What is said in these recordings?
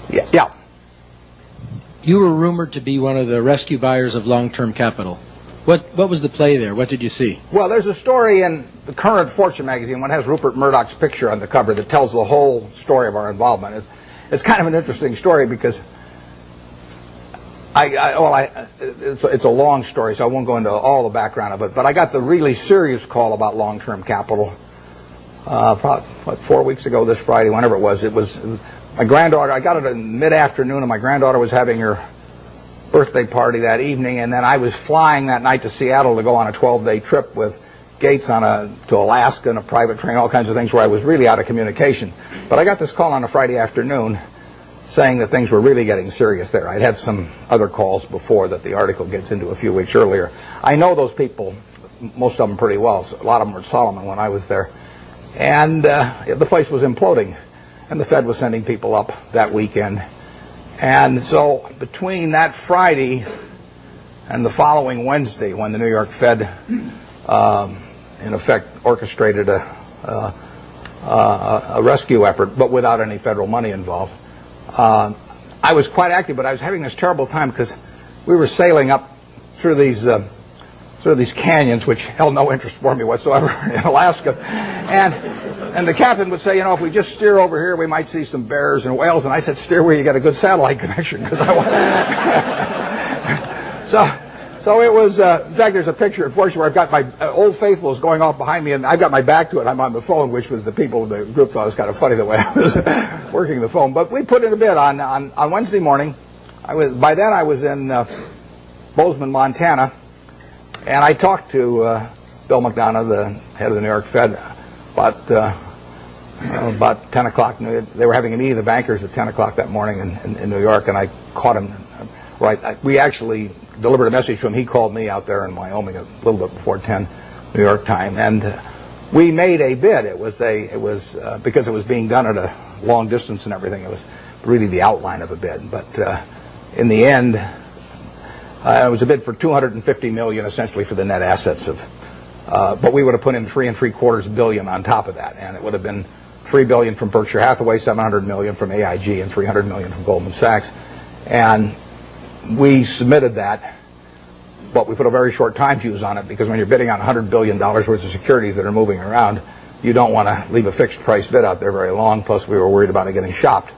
Yeah. You were rumored to be one of the rescue buyers of long-term capital. What was the play there? What did you see? Well, there's a story in the current Fortune magazine, one has Rupert Murdoch's picture on the cover, that tells the whole story of our involvement. It's kind of an interesting story because it's a long story, so I won't go into all the background of it, but I got the really serious call about long-term capital probably 4 weeks ago this Friday, whenever it was. It was my granddaughter. I got it in mid-afternoon, and my granddaughter was having her birthday party that evening, and then I was flying that night to Seattle to go on a 12-day trip with Gates to Alaska in a private train, all kinds of things where I was really out of communication. But I got this call on a Friday afternoon saying that things were really getting serious there. I'd had some other calls before that the article gets into a few weeks earlier. I know those people, most of them pretty well. So a lot of them were at Solomon when I was there. And the place was imploding, and the Fed was sending people up that weekend. And so between that Friday and the following Wednesday, when the New York Fed, in effect, orchestrated a rescue effort, but without any federal money involved, I was quite active, but I was having this terrible time because we were sailing up through these canyons, which held no interest for me whatsoever, in Alaska. And the captain would say, if we just steer over here, we might see some bears and whales. And I said, steer where you get a good satellite connection, because I want. So it was. In fact, there's a picture, unfortunately, where I've got my Old Faithfuls going off behind me, and I've got my back to it. I'm on the phone, which was the people in the group thought it was kind of funny the way I was working the phone. But we put in a bid on Wednesday morning. By then I was in Bozeman, Montana, and I talked to Bill McDonough, the head of the New York Fed, about 10 o'clock. They were having a meeting of the bankers at 10 o'clock that morning in New York, and I caught him. We actually delivered a message to him. He called me out there in Wyoming a little bit before 10 New York time, and we made a bid. It was because it was being done at a long distance and everything. It was really the outline of a bid, but in the end, it was a bid for $250 million, essentially, for the net assets of. But we would have put in $3.75 billion on top of that, and it would have been $3 billion from Berkshire Hathaway, $700 million from AIG, and $300 million from Goldman Sachs. And we submitted that, but we put a very short time fuse on it, because when you're bidding on $100 billion worth of securities that are moving around, you don't want to leave a fixed price bid out there very long. Plus, we were worried about it getting shopped.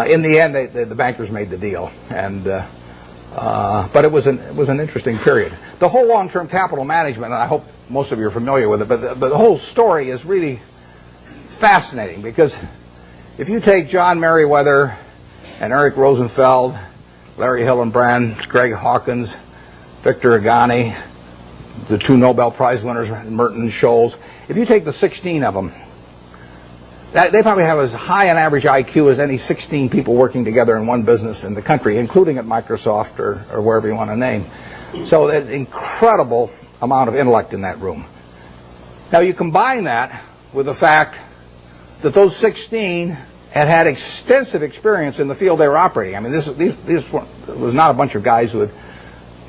In the end, the bankers made the deal, and but it was an interesting period. The whole long-term capital management, and I hope most of you are familiar with it, but the whole story is really fascinating, because if you take John Meriwether and Eric Rosenfeld, Larry Hillenbrand, Greg Hawkins, Victor Agani, the two Nobel Prize winners, Merton and Scholes, if you take the 16 of them, they probably have as high an average IQ as any 16 people working together in one business in the country, including at Microsoft or wherever you want to name. So there's an incredible amount of intellect in that room. Now you combine that with the fact that those 16 had extensive experience in the field they were operating. I mean, this was not a bunch of guys who had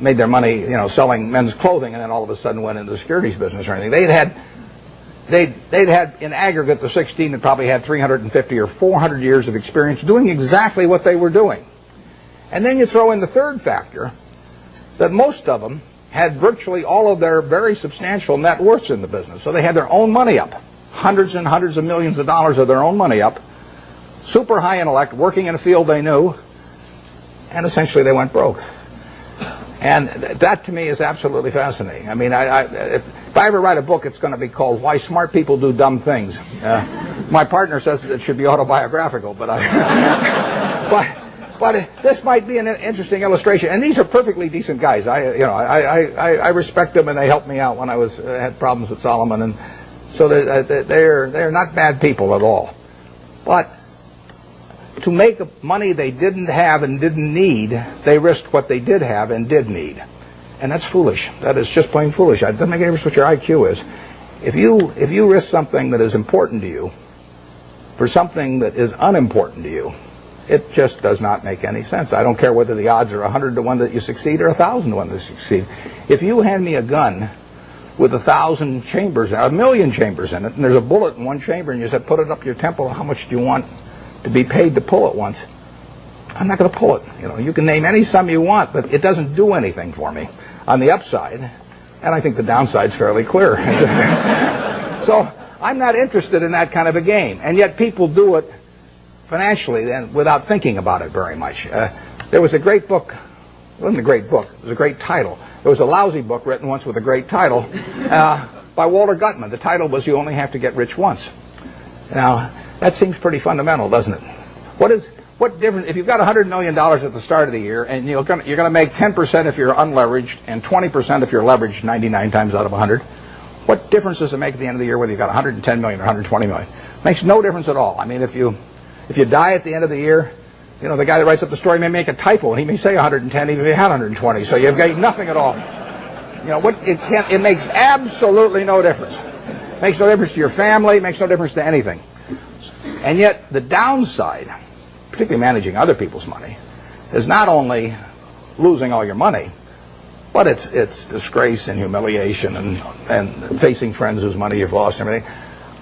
made their money, selling men's clothing, and then all of a sudden went into the securities business or anything. They'd had in aggregate, the 16 had probably had 350 or 400 years of experience doing exactly what they were doing. And then you throw in the third factor, that most of them had virtually all of their very substantial net worths in the business. So they had their own money up, hundreds and hundreds of millions of dollars of their own money up, super high intellect, working in a field they knew, and essentially they went broke. And that, to me, is absolutely fascinating. I mean, if I ever write a book, it's going to be called Why Smart People Do Dumb Things. My partner says it should be autobiographical, but this might be an interesting illustration. And these are perfectly decent guys. I respect them, and they helped me out when I had problems at Solomon, and so they're not bad people at all. But to make money they didn't have and didn't need, they risked what they did have and did need. And that's foolish. That is just plain foolish. It doesn't make any difference what your IQ is. If you risk something that is important to you for something that is unimportant to you, it just does not make any sense. I don't care whether the odds are 100 to 1 that you succeed or 1,000 to 1 that you succeed. If you hand me a gun with 1,000 chambers, 1,000,000 chambers in it, and there's a bullet in one chamber, and you said, put it up your temple, how much do you want to be paid to pull it once? I'm not going to pull it. You can name any sum you want, but it doesn't do anything for me on the upside, and I think the downside's fairly clear. So I'm not interested in that kind of a game, and yet people do it financially and without thinking about it very much. There was a great book. It wasn't a great book. It was a great title. There was a lousy book written once with a great title by Walter Gutman. The title was "You Only Have to Get Rich Once." Now, that seems pretty fundamental, doesn't it? What difference if you've got $100 million at the start of the year and you're going to make 10% if you're unleveraged and 20% if you're leveraged 99 times out of 100? What difference does it make at the end of the year whether you've got 110 million or 120 million? It makes no difference at all. I mean, if you die at the end of the year, the guy that writes up the story may make a typo and he may say 110 even if he had 120, so you've got nothing at all. It makes absolutely no difference. It makes no difference to your family. It makes no difference to anything. And yet the downside, particularly managing other people's money, is not only losing all your money, but it's disgrace and humiliation and facing friends whose money you've lost and everything.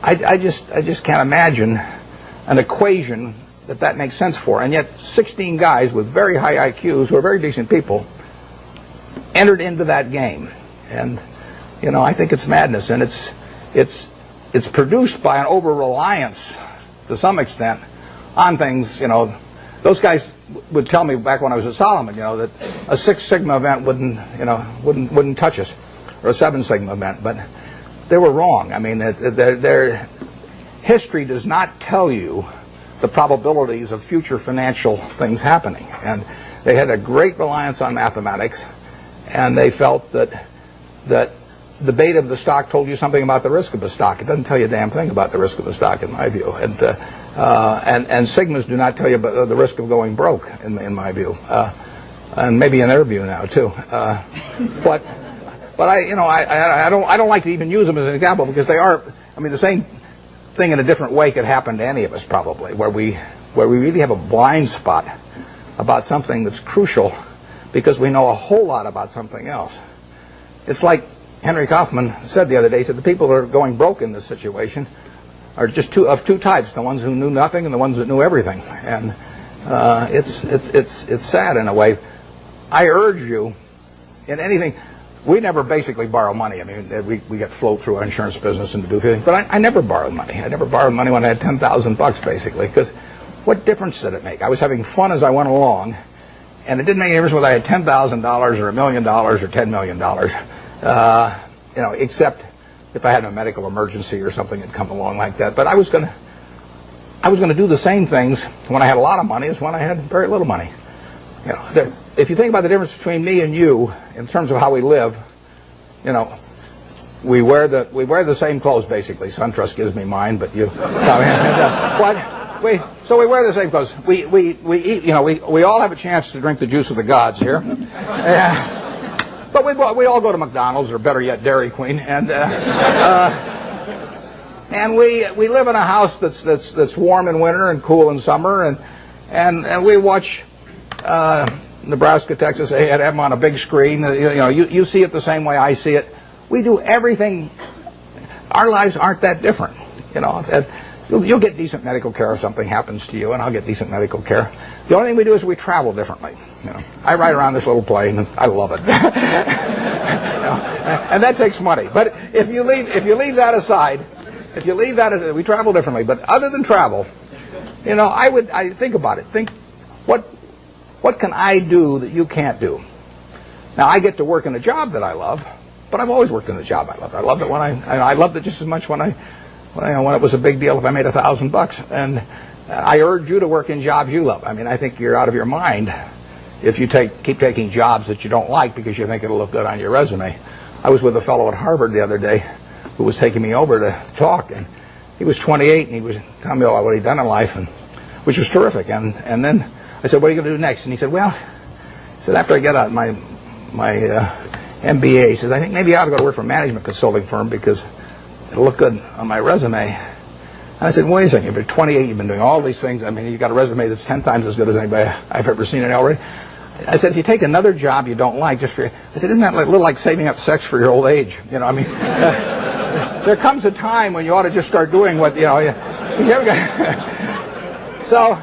I just can't imagine an equation that makes sense for. And yet 16 guys with very high IQs who are very decent people entered into that game. And I think it's madness, and it's produced by an over-reliance to some extent on things. Those guys would tell me back when I was at Solomon, that a 6 Sigma event wouldn't touch us, or a 7 Sigma event, but they were wrong. I mean, their history does not tell you the probabilities of future financial things happening, and they had a great reliance on mathematics, and they felt that the beta of the stock told you something about the risk of the stock. It doesn't tell you a damn thing about the risk of the stock, in my view. And Sigmas do not tell you about the risk of going broke, in my view, and maybe in their view now too. But I don't like to even use them as an example because they are. I mean, the same thing in a different way could happen to any of us probably, where we really have a blind spot about something that's crucial because we know a whole lot about something else. It's like Henry Kaufman said the other day. He said the people that are going broke in this situation are just two types: the ones who knew nothing and the ones that knew everything. And it's sad in a way. I urge you, in anything, we never basically borrow money. I mean, we get float through our insurance business and to do things, but I never borrowed money. I never borrowed money when I had $10,000 basically, because what difference did it make? I was having fun as I went along, and it didn't make any difference whether I had $10,000 or $1 million or $10 million. Except if I had a medical emergency or something had come along like that. But I was going to do the same things when I had a lot of money as when I had very little money. If you think about the difference between me and you in terms of how we live, we wear the same clothes basically. SunTrust gives me mine, but you. So we wear the same clothes. We eat. We all have a chance to drink the juice of the gods here. But we all go to McDonald's, or better yet, Dairy Queen, and we live in a house that's warm in winter and cool in summer, and we watch Nebraska, Texas A&M on a big screen. You see it the same way I see it. We do everything. Our lives aren't that different. You'll get decent medical care if something happens to you, and I'll get decent medical care. The only thing we do is we travel differently. I ride around this little plane, and I love it. And that takes money. But if you leave that aside, we travel differently. But other than travel, I think about it. Think, what can I do that you can't do? Now, I get to work in a job that I love, but I've always worked in a job I love. I loved it when I loved it just as much when it was a big deal if I made $1,000. And I urge you to work in jobs you love. I mean, I think you're out of your mind if you keep taking jobs that you don't like because you think it'll look good on your resume. I was with a fellow at Harvard the other day who was taking me over to talk, and he was 28, and he was telling me all what he'd done in life, which was terrific. And then I said, "What are you going to do next?" And he said, after I get out my MBA, he said, "I think maybe I ought to go to work for a management consulting firm because it'll look good on my resume." And I said, "Wait a second, you've been 28, you've been doing all these things. I mean, you've got a resume that's 10 times as good as anybody I've ever seen it already." I said, "If you take another job you don't like, I said, isn't that a little like saving up sex for your old age? There comes a time when you ought to just start doing what, So